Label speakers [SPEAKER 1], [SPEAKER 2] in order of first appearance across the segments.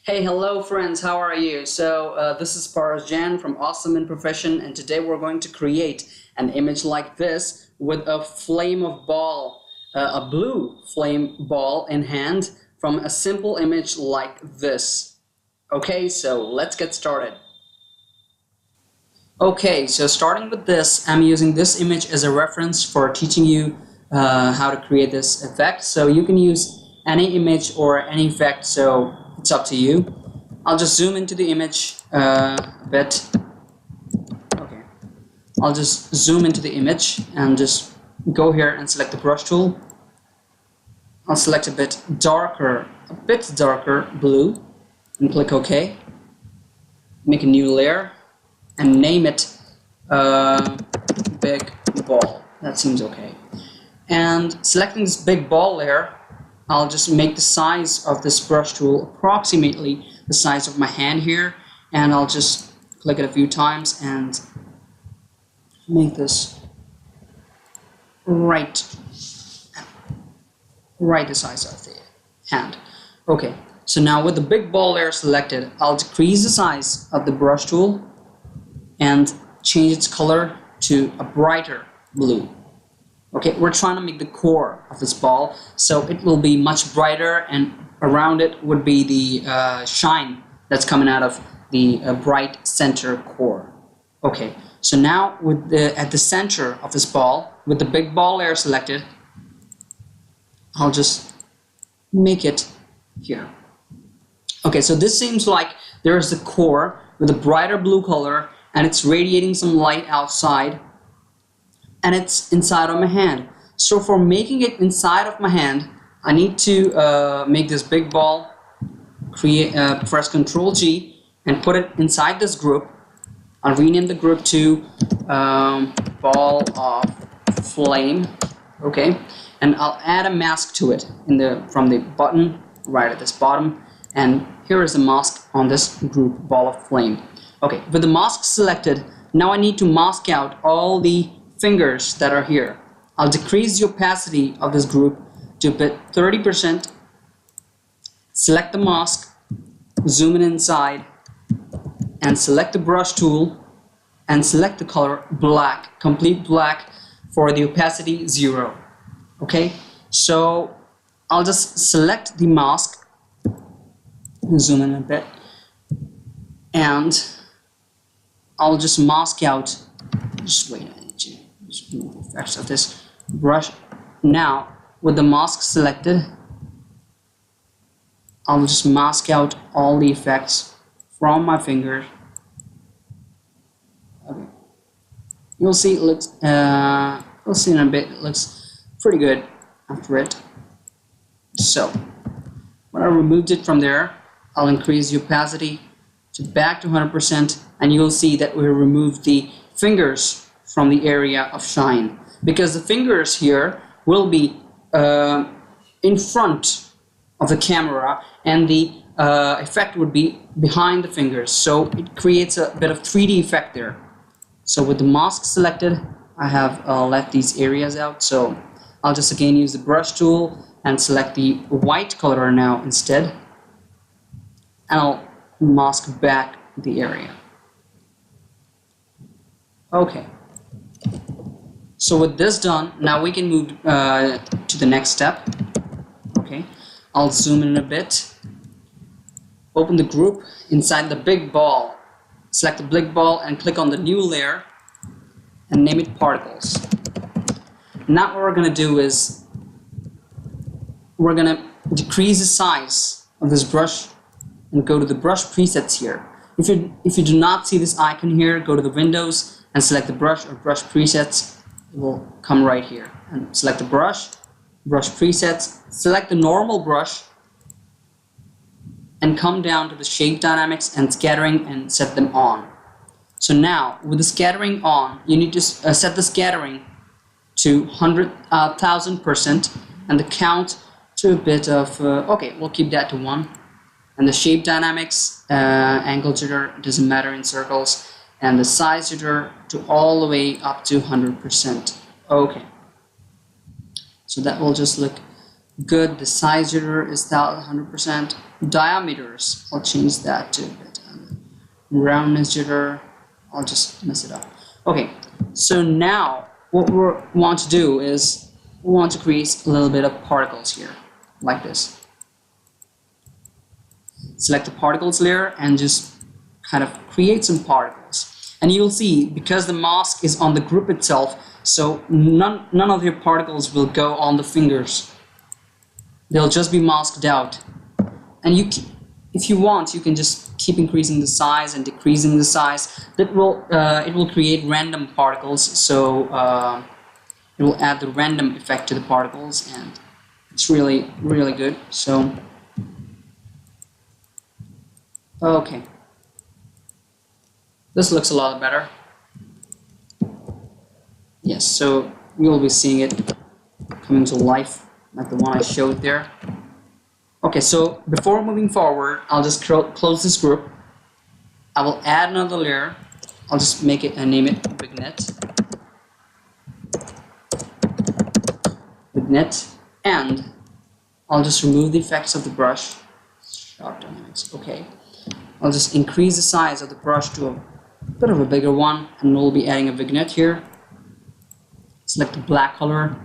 [SPEAKER 1] Hey, hello friends, how are you? This is Jan from Awesome in Profession, and today we're going to create an image like this with a flame of ball, a blue flame ball in hand from a simple image like this. Okay, so let's get started. Okay, so starting with this, I'm using this image as a reference for teaching you how to create this effect. So you can use any image or any effect, so it's up to you. I'll just zoom into the image a bit. Okay, I'll just zoom into the image and just go here and select the brush tool. I'll select a bit darker blue and click OK. Make a new layer and name it big ball. That seems okay. And selecting this big ball layer, I'll just make the size of this brush tool approximately the size of my hand here, and I'll just click it a few times and make this right the size of the hand. Okay, so now with the big ball layer selected, I'll decrease the size of the brush tool and change its color to a brighter blue. Okay, we're trying to make the core of this ball, so it will be much brighter, and around it would be the shine that's coming out of the bright center core. Okay, so now with at the center of this ball, with the big ball layer selected, I'll just make it here. Okay, so this seems like there's the core with a brighter blue color, and it's radiating some light outside, and it's inside of my hand. So for making it inside of my hand, I need to make this big ball, press Ctrl G and put it inside this group. I'll rename the group to ball of flame. Okay, and I'll add a mask to it from the button right at this bottom, and here is the mask on this group ball of flame. Okay, with the mask selected, now I need to mask out all the fingers that are here. I'll decrease the opacity of this group to about 30%, select the mask, zoom in inside, and select the brush tool and select the color black, complete black, for the opacity 0. Okay, so I'll just select the mask, zoom in a bit, and I'll just mask out, just wait, just remove the effects of this brush. Now with the mask selected, I'll just mask out all the effects from my fingers. Okay, you'll see it looks you'll see in a bit, it looks pretty good after it. So when I removed it from there, I'll increase the opacity to back to 100%, and you'll see that we removed the fingers from the area of shine, because the fingers here will be in front of the camera, and the effect would be behind the fingers, so it creates a bit of 3D effect there. So with the mask selected, I have left these areas out, so I'll just again use the brush tool and select the white color now instead, and I'll mask back the area. Okay, so with this done, now we can move to the next step. Okay, I'll zoom in a bit, open the group inside the big ball, select the big ball and click on the new layer and name it particles. Now what we're going to do is we're going to decrease the size of this brush and go to the brush presets here. If you do not see this icon here, go to the Windows and select the brush or brush presets. It will come right here, and select the brush presets, select the normal brush, and come down to the shape dynamics and scattering and set them on. So now with the scattering on, you need to set the scattering to 1000% and the count to a bit of okay, we'll keep that to 1, and the shape dynamics, angle jitter, doesn't matter in circles, and the size jitter to all the way up to 100%. Okay, so that will just look good. The size jitter is 100%. Diameters, I'll change that to a bit. Roundness jitter, I'll just mess it up. Okay, so now what we want to do is we want to create a little bit of particles here, like this. Select the particles layer and just kind of create some particles. And you'll see, because the mask is on the group itself, so none of your particles will go on the fingers. They'll just be masked out. And if you want, you can just keep increasing the size and decreasing the size. That will it will create random particles, so it will add the random effect to the particles, and it's really good. So okay, this looks a lot better. Yes, so you'll be seeing it coming to life like the one I showed there. Okay, so before moving forward, I'll just close this group. I will add another layer. I'll just make it and name it Vignette. Vignette, and I'll just remove the effects of the brush. Sharp dynamics. Okay, I'll just increase the size of the brush to a bit of a bigger one, and we'll be adding a vignette here. Select the black color,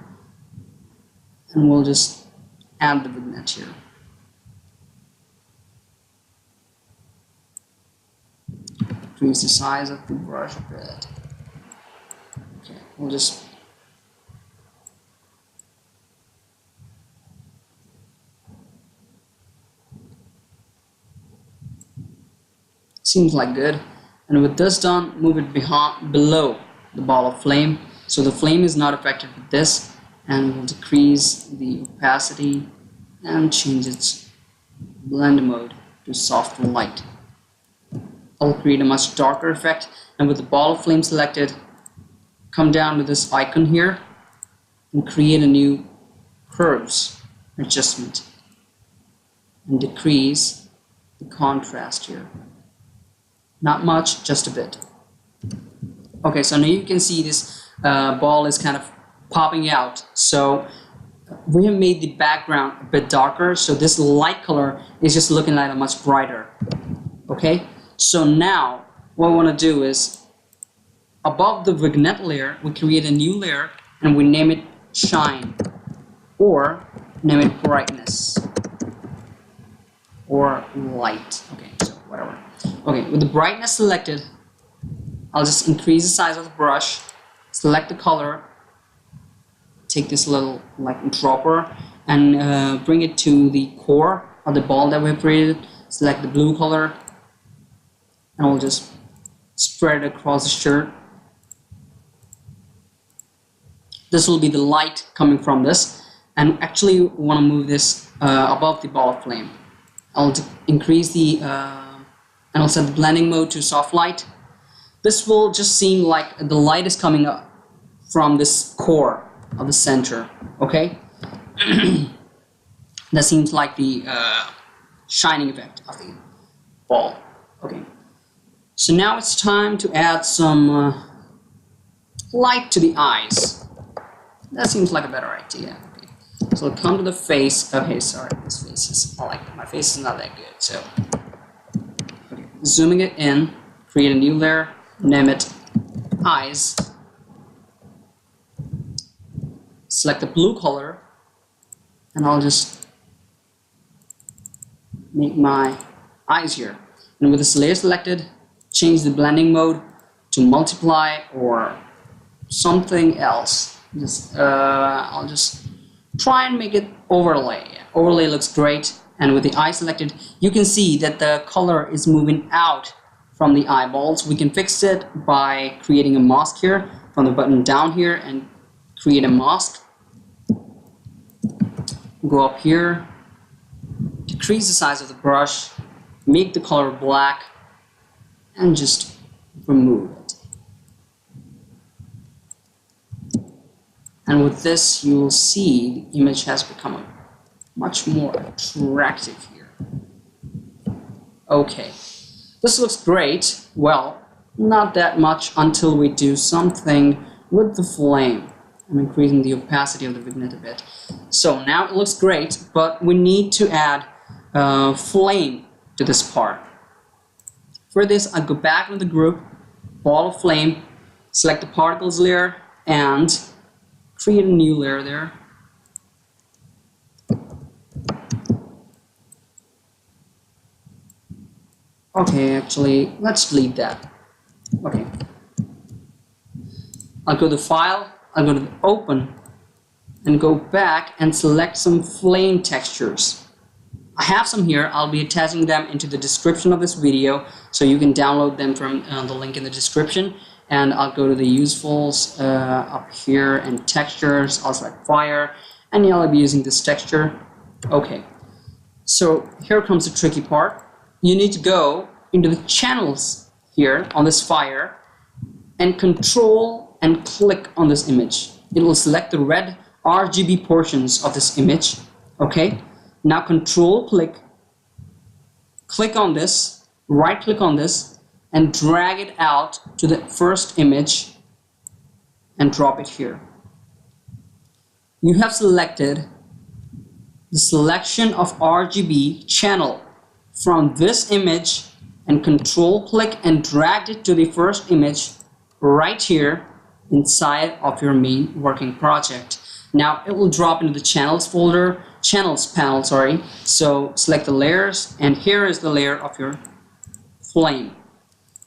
[SPEAKER 1] and we'll just add the vignette here. Increase the size of the brush a bit. Okay, we'll just seems like good. And with this done, move it below the ball of flame, so the flame is not affected with this, and we'll decrease the opacity and change its blend mode to soft and light. I'll create a much darker effect, and with the ball of flame selected, come down to this icon here and create a new curves adjustment and decrease the contrast here. Not much, just a bit. Okay, so now you can see this ball is kind of popping out. So we have made the background a bit darker, so this light color is just looking like a much brighter. Okay, so now what we want to do is above the vignette layer, we create a new layer and we name it Shine, or name it Brightness, or Light. Okay, so whatever. Okay, with the brightness selected, I'll just increase the size of the brush, select the color, take this little like dropper and bring it to the core of the ball that we created. Select the blue color, and we'll just spread it across the shirt. This will be the light coming from this, and actually we want to move this above the ball of flame. I'll increase the and I'll set the blending mode to soft light. This will just seem like the light is coming up from this core of the center. Okay, that seems like the shining effect of the ball. Okay, so now it's time to add some light to the eyes. That seems like a better idea. Okay, so I'll come to the face. Okay, sorry, this face is, my face is not that good. So, okay, zooming it in, create a new layer, name it Eyes. Select the blue color, and I'll just make my eyes here. And with this layer selected, change the blending mode to multiply or something else. I'll just try and make it overlay. Overlay looks great, and with the eye selected, you can see that the color is moving out from the eyeballs. We can fix it by creating a mask here, from the button down here, and create a mask. Go up here, decrease the size of the brush, make the color black, and just remove it. And with this, you will see the image has become much more attractive here. Okay, this looks great. Well, not that much until we do something with the flame. I'm increasing the opacity of the vignette a bit. So now it looks great, but we need to add flame to this part. For this, I go back into the group, ball of flame, select the particles layer, and create a new layer there. Okay, actually, let's delete that. Okay. I'll go to File, I'll go to Open, and go back and select some flame textures. I have some here. I'll be attaching them into the description of this video, so you can download them from the link in the description. And I'll go to the usefuls up here and textures. I'll select fire, and I'll be using this texture. Okay, so here comes the tricky part. You need to go into the channels here on this fire and control and click on this image. It will select the red RGB portions of this image. Okay, now control click on this, right click on this, and drag it out to the first image and drop it here. You have selected the selection of RGB channel from this image and control click and dragged it to the first image right here inside of your main working project. Now it will drop into the channels folder, channels panel, sorry. So select the layers, and here is the layer of your flame.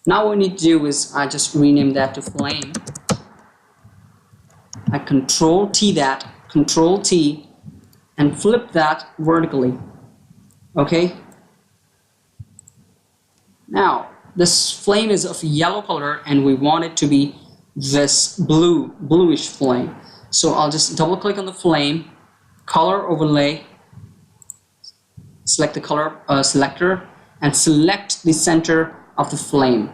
[SPEAKER 1] Now what we need to do is I just rename that to flame. I control T that, control T, and flip that vertically. Okay. Now this flame is of yellow color, and we want it to be this bluish flame. So I'll just double click on the flame, color overlay, select the color selector, and select the center of the flame.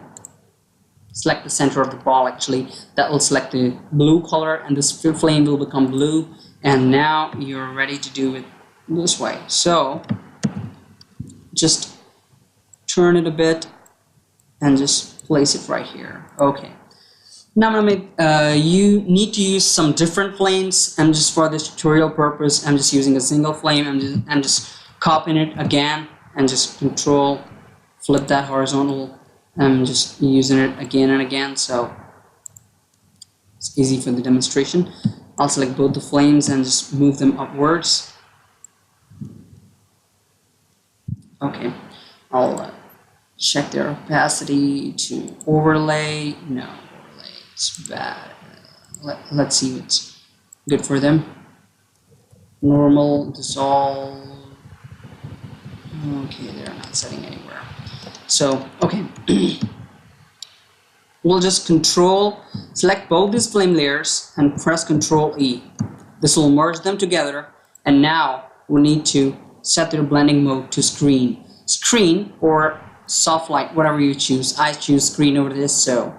[SPEAKER 1] Select the center of the ball, actually. That will select the blue color, and this flame will become blue. And now you're ready to do it this way. So just turn it a bit and just place it right here. Okay. Now I'm gonna make, you need to use some different flames, and just for this tutorial purpose, I'm just using a single flame. I'm just copying it again, and just control, flip that horizontal. I'm just using it again and again, so it's easy for the demonstration. I'll select both the flames and just move them upwards. Okay, I'll check their opacity to overlay. No. It's bad. Let's see what's good for them. Normal, dissolve. Okay, they're not setting anywhere. So, okay. We'll just select both these flame layers and press Control E. This will merge them together, and now we need to set their blending mode to screen. Screen or soft light, whatever you choose. I choose screen over this, so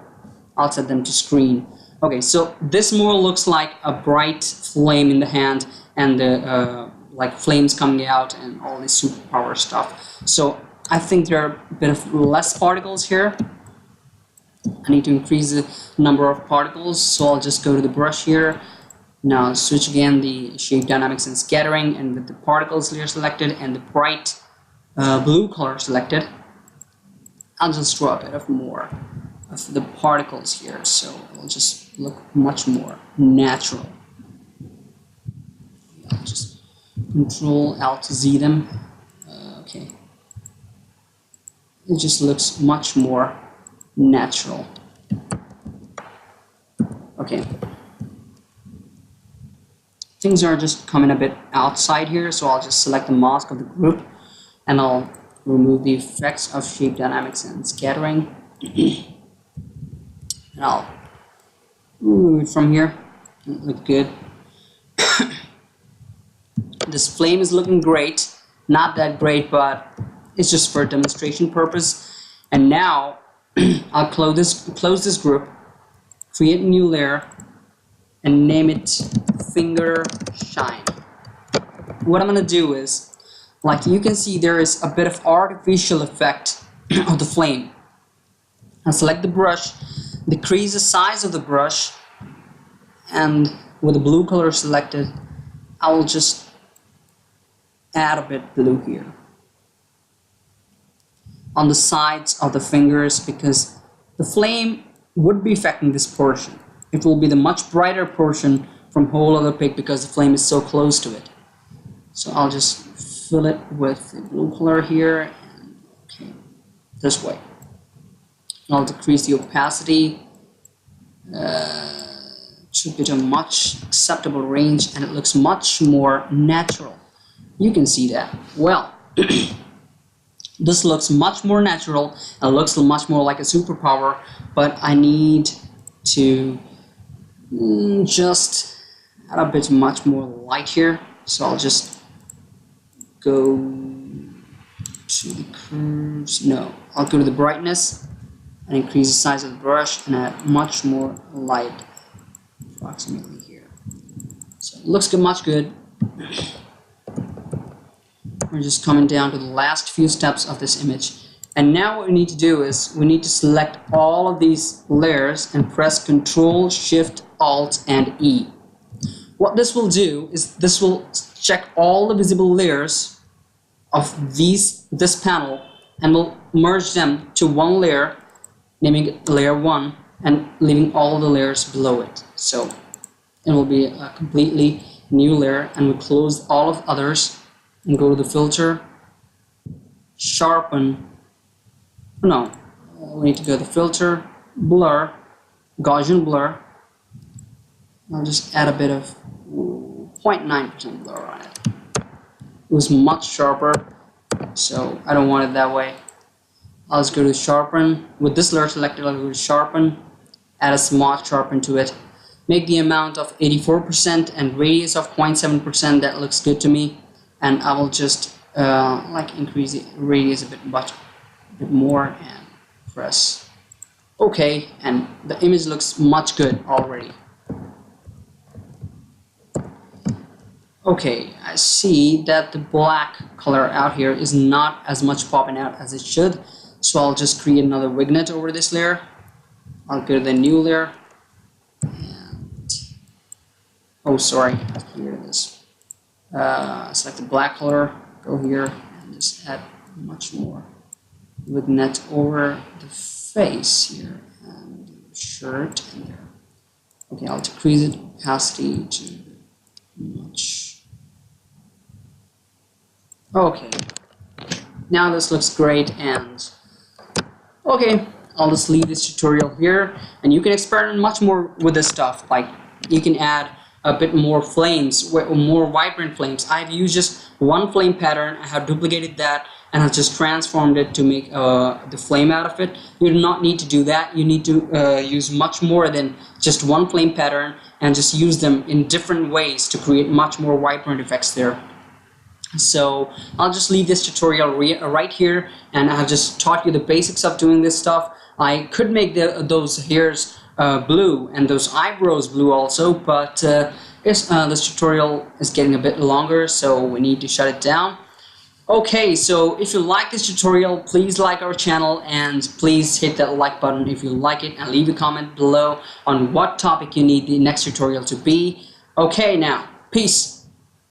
[SPEAKER 1] I'll set them to screen. Okay, so this more looks like a bright flame in the hand, and the like flames coming out and all this superpower stuff. So I think there are a bit of less particles here. I need to increase the number of particles, so I'll just go to the brush here. Now switch again the shape dynamics and scattering, and with the particles layer selected and the bright blue color selected, I'll just draw a bit of more of the particles here, so it'll just look much more natural. I'll just Control Alt Z them. Okay, it just looks much more natural. Okay, things are just coming a bit outside here, so I'll just select the mask of the group, and I'll remove the effects of shape dynamics and scattering. And I'll remove it from here. It looks good. This flame is looking great. Not that great, but it's just for demonstration purpose. And now I'll close this group, create a new layer, and name it Finger Shine. What I'm gonna do is, like you can see, there is a bit of artificial effect of the flame. I'll select the brush, decrease the size of the brush, and with the blue color selected, I will just add a bit blue here on the sides of the fingers, because the flame would be affecting this portion. It will be the much brighter portion from whole other pic because the flame is so close to it. So I'll just fill it with the blue color here, and okay, this way. I'll decrease the opacity to get a much acceptable range, and it looks much more natural. You can see that. Well, this looks much more natural and looks much more like a superpower, but I need to just add a bit much more light here. So I'll just go to the curves. No, I'll go to the brightness and increase the size of the brush and add much more light approximately here. So it looks good, much good. We're just coming down to the last few steps of this image, and now what we need to do is we need to select all of these layers and press Ctrl, Shift, Alt, and E. What this will do is this will check all the visible layers of this panel and will merge them to one layer, naming it layer 1, and leaving all the layers below it. So it will be a completely new layer, and we close all of others and go to the filter, sharpen. No, we need to go to the filter, blur, Gaussian blur. I'll just add a bit of 0.9% blur on it. It was much sharper, so I don't want it that way. I'll just go to sharpen. With this layer selected, I'll go to sharpen, add a smart sharpen to it. Make the amount of 84% and radius of 0.7%. That looks good to me. And I will just increase the radius a bit more and press OK, and the image looks much good already. Okay, I see that the black color out here is not as much popping out as it should, so I'll just create another vignette over this layer. I'll go to the new layer and oh sorry, here it is. Select the black color, go here and just add much more vignette over the face here and the shirt and there. Okay, I'll decrease it opacity to much. Okay, now this looks great, and okay, I'll just leave this tutorial here, and you can experiment much more with this stuff. Like you can add a bit more flames, more vibrant flames. I've used just one flame pattern. I have duplicated that and I've just transformed it to make the flame out of it. You do not need to do that. You need to use much more than just one flame pattern and just use them in different ways to create much more vibrant effects there. So I'll just leave this tutorial right here, and I have just taught you the basics of doing this stuff. I could make those hairs blue and those eyebrows blue also, but this tutorial is getting a bit longer, so we need to shut it down. Okay, so if you like this tutorial, please like our channel and please hit that like button if you like it, and leave a comment below on what topic you need the next tutorial to be. Okay, now, peace.